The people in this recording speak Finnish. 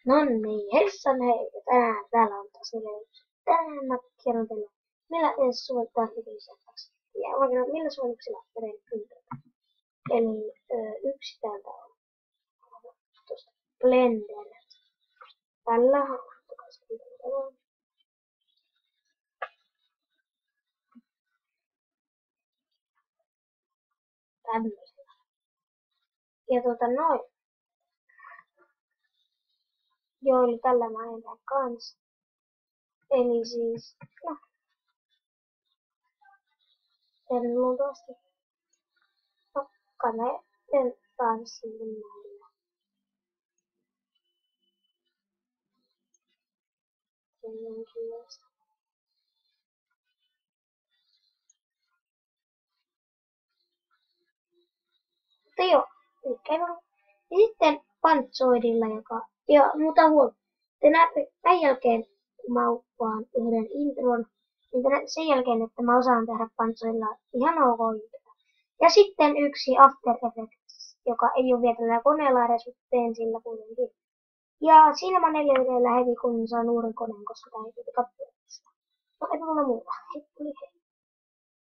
No niin, heissan hei. Ja tänään täällä on taas yksi. Tänään mä kerron teille, millä edes suorittaa hyvisäksi. Ja oikein, millä suorituksilla teen ympäriltä. Eli yksi täältä on tuosta Blender. Tällä on tämmöisellä. Ja noin. Joo, eli tällä mä en tehdä kans. Eli siis, no, teen luultavasti. No, kai mä teen taas sinne näillä. Sen jonkinlaista. Mutta joo, eli käydään. Ja sitten Pantsoidilla, mutta huom. Te näette tämän jälkeen, kun mä uppaan yhden intron, niin te näette sen jälkeen, että mä osaan tehdä Pantsoidilla ihan ok introa. Ja sitten yksi After Effects, joka ei ole vielä tällä koneella edes, mutta teen sillä kuitenkin. Ja siinä mä 4 videolla heti, kun saan uuden koneen, koska tää ei piti katsoa sitä. No, eipä mulla muuta. Hei.